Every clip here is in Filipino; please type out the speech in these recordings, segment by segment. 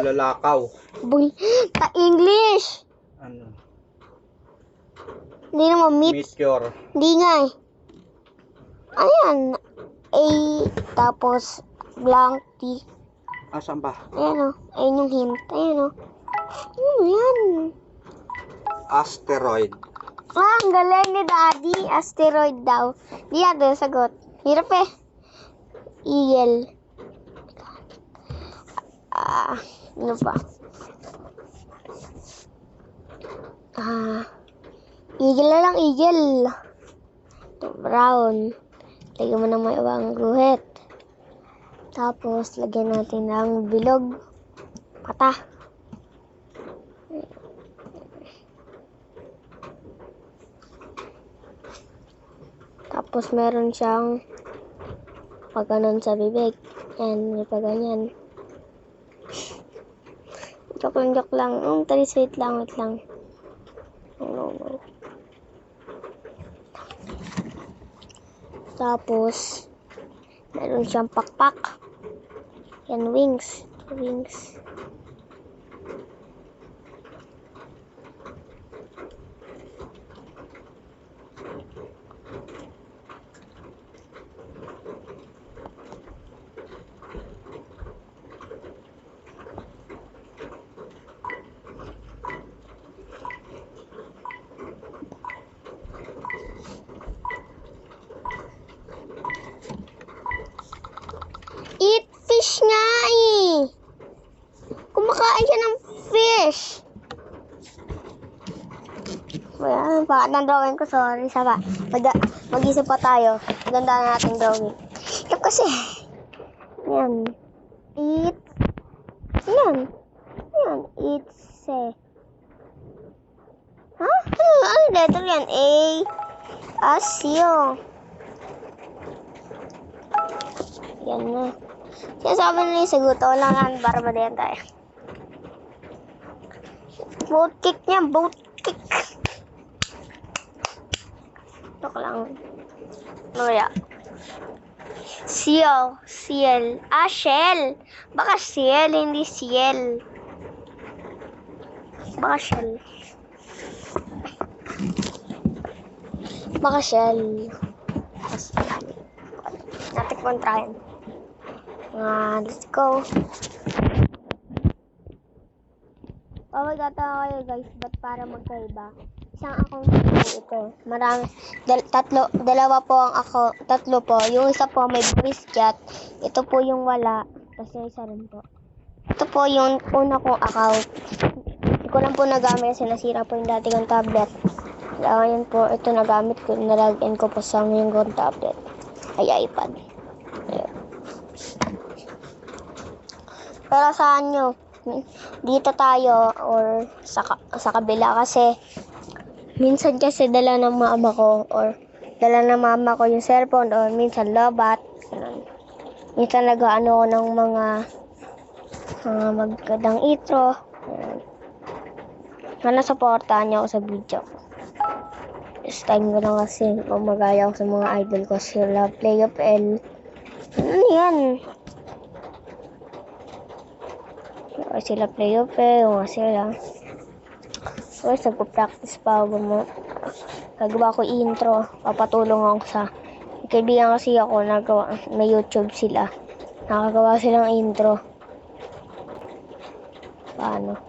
Bulalakaw. English. Ano? Hindi naman Meteor. Hindi nga eh. Ayan. A, tapos blank T. Asan ba? Ayan o. Ayan yung hint. Ayan o. Yan. Asteroid. Ang galing ni Daddy. Asteroid daw. Di natin sagot. Hirap eh. Eagle. Ano pa? Eagle na lang, eagle. Ito, brown. Lagyan mo na may ibang guhit. Tapos, lagyan natin ng bilog. Mata. Tapos, meron siyang pagganon sa bibig. Yan, may pagganyan. Joke lang. Wait lang. No. Tapos, meron siyang pakpak. Yan, wings. Eat fish nga eh. Kumakain siya ng fish. Well, bakit ang drawing ko? Sorry, saba. Mag-isip pa tayo. Ganda na nating drawing. Ito kasi. Yan. Eat. Yan. Eat se. Ha? Ano letter yan? A. Asyo. Yan na. Sinasabi nila yung sagot. Wala nga para madayan tayo. Boat kick niya. Boat kick. Tok lang. Ano kaya? Seal. Shell. Baka seal, hindi seal. Baka shell. Natin kontrahin. Let's go. Pamagata kayo guys, ba't para magkaiba? Isang account po ito. Dalawa po ang account, tatlo po. Yung isa po may voice chat. Ito po yung wala. Tapos yung isa rin po. Ito po yung una kong account. Hindi ko lang po nagamit kasi nasira po yung dati kong tablet. Ngayon po, ito nagamit ko. Nalagyan ko po sa ngayon kong tablet. Ay iPad. Ayun. Pero saan nyo? Dito tayo or sa kabila kasi minsan kasi dala ng mama ko yung cellphone or minsan lobat. Minsan nag-ano ko ng mga magandang intro. Sana supportahan niyo ako sa video. This time ko lang kasi magaya ako sa mga idol ko sila Play of L. Ano yan? Sila Play of L, sila. Tapos nagpo-practice pa ako mo. Gagawa ko intro. Papatulong ako sa kaibigan kasi ako may YouTube sila. Nakagawa silang intro. Paano?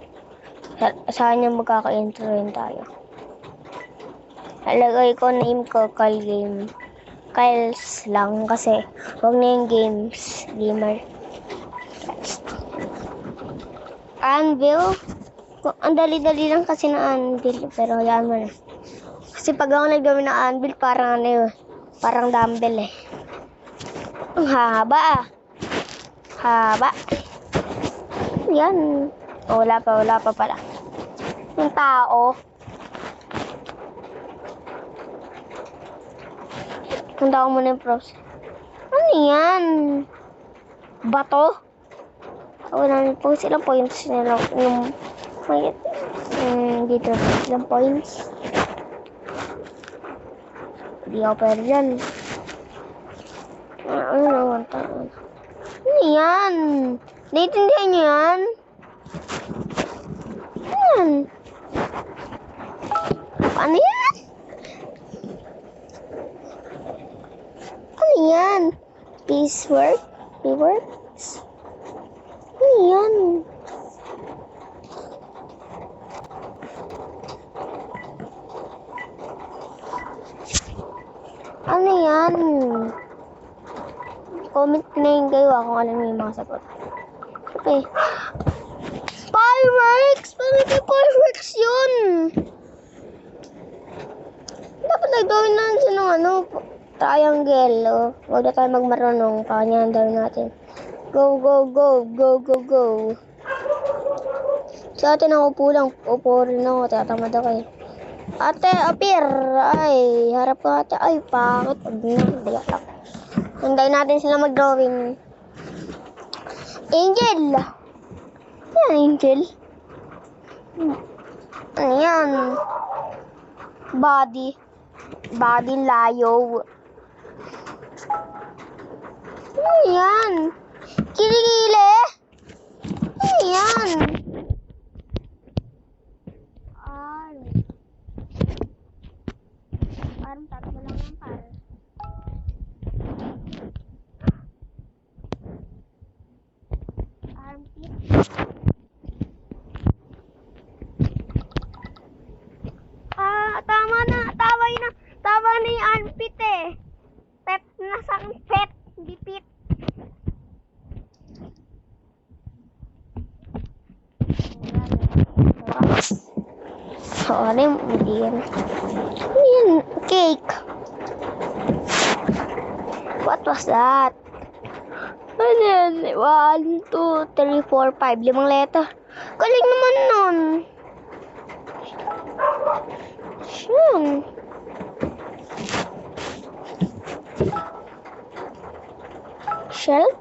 Saan yung magkaka-intro rin tayo? Nalagay ko name ko Kyles lang kasi huwag na yung gamer. Anvil. Ang dali-dali lang kasi na anvil, pero yan mo na. Kasi pag ako nagawin ng anvil, parang parang dumbbell eh. Ang haba. Yan. Wala pa pala. Yung tao. Punta ko muna yung props. Ano yan? Bato? Wala po silang points nila. Dito silang points. Hindi ako pwede dyan. Ano yan? Naiintindihan nyo yan? Yan. Ano yan? Ano yan? Piecework? Pieceworks? Ano yan? Ano yan? Comment na yun kayo kung alam niyo yung mga sagot. Okay. Fireworks! Paano yung fireworks yun? Dapat nagawin natin ng triangle. Oh. Huwag na tayo magmarunong. Pakanyan daw natin. Go, go, go, go, go, go. Sa atin ang upo lang. Upo rin ako. Tatamad ako eh. Ate, appear. Ay, harap ka ate. Ay, bakit? Hindi ako. Hintayin natin sila mag-drawing. Angel. Yan, angel. Ano yan? Body. Body layo. Ano yan? Kilikili. Ano yan? Parang tatlo lang yan, parang. Armpit. Tama na. Tama na yung armpit eh. Pet na sa akin. Pet. Hindi pit. Sorry, hindi yan. Yan, cake. What was that? Ano yan? 1, 2, 3, 4, 5. 5 letter. Galing naman nun. Yan. Shelf?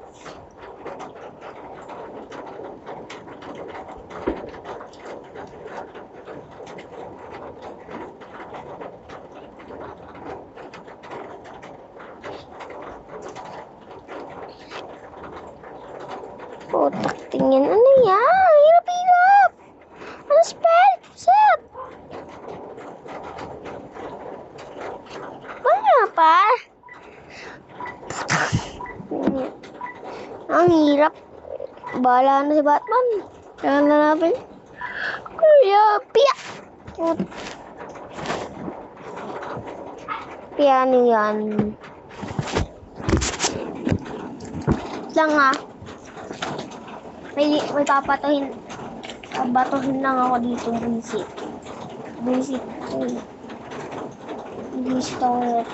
Putak, tingin. Ano yan? Hirap-hirap. Ano spell? Set. Wala pa. Putak. Ang hirap. Bahala na si Batman. Kailangan na namin. Kuya, piyak. Piano yan. Lang ha. May papatuhin. Batuhin lang ako dito. Visit. Visit. Visit ako nito.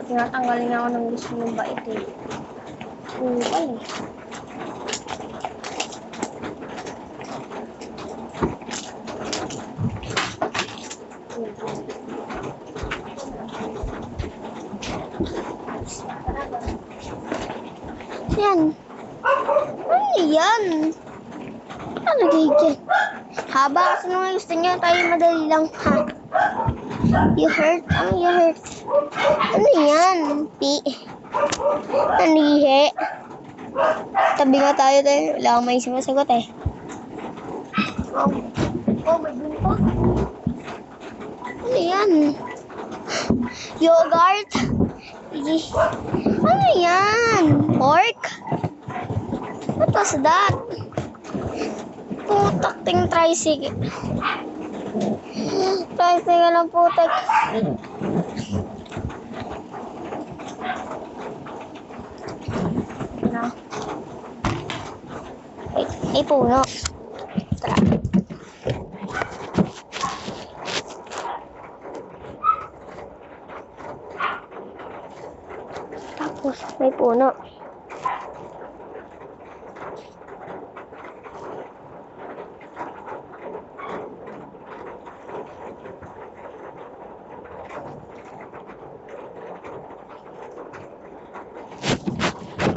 Tinatanggalin ako ng gusto ng bait eh. Ay. Yan. Ano yan? Ano gigil? Haba kasi nung gusto niyo tayo madali lang ha. You hurt? Ano you hurt? Ano yan? Nanihe. Tabi nga tayo. Wala akong may sumasagot eh. Oh, may bunto. Ano yan? Yogurt? Ano yan? Pork? What was that? Putak ting tricycle. Tricycle ng putak. Ano? Ay, puno. Tara. Tapos, may puno.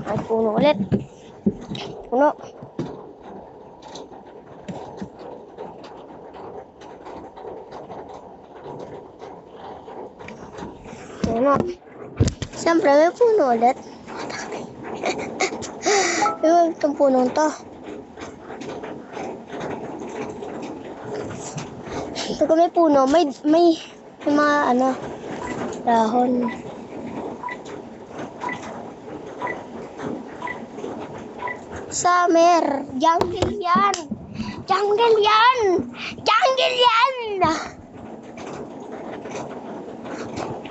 Ay, puno ulit. Puno. Puno. Siyempre, may puno ulit. Itong punong to. Pag may puno, may mga ano, dahon. Summer. Jungle yan. Jungle yan. Jungle yan.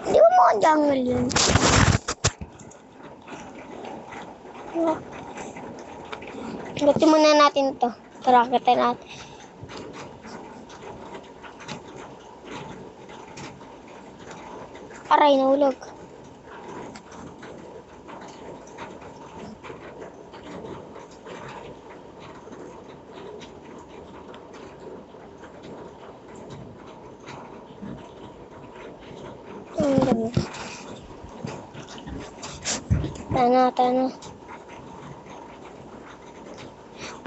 Di ba mga jungle yan? Gatin muna natin to. Tarakitin natin. Aray, nahulog. Tana.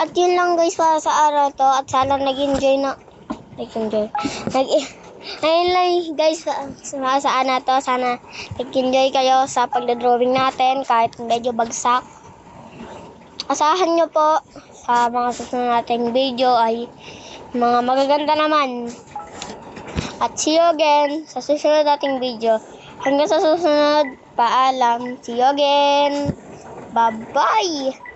At yun lang guys para sa araw to. At sana nag-enjoy. Ayun lang guys sa ana to. Sana nag-enjoy kayo sa pagdodrawing natin kahit medyo bagsak. Asahan nyo po sa mga susunod nating video ay mga magaganda naman. At see you again sa susunod nating video. Hanggang sa susunod, paalam. See you again. Bye-bye!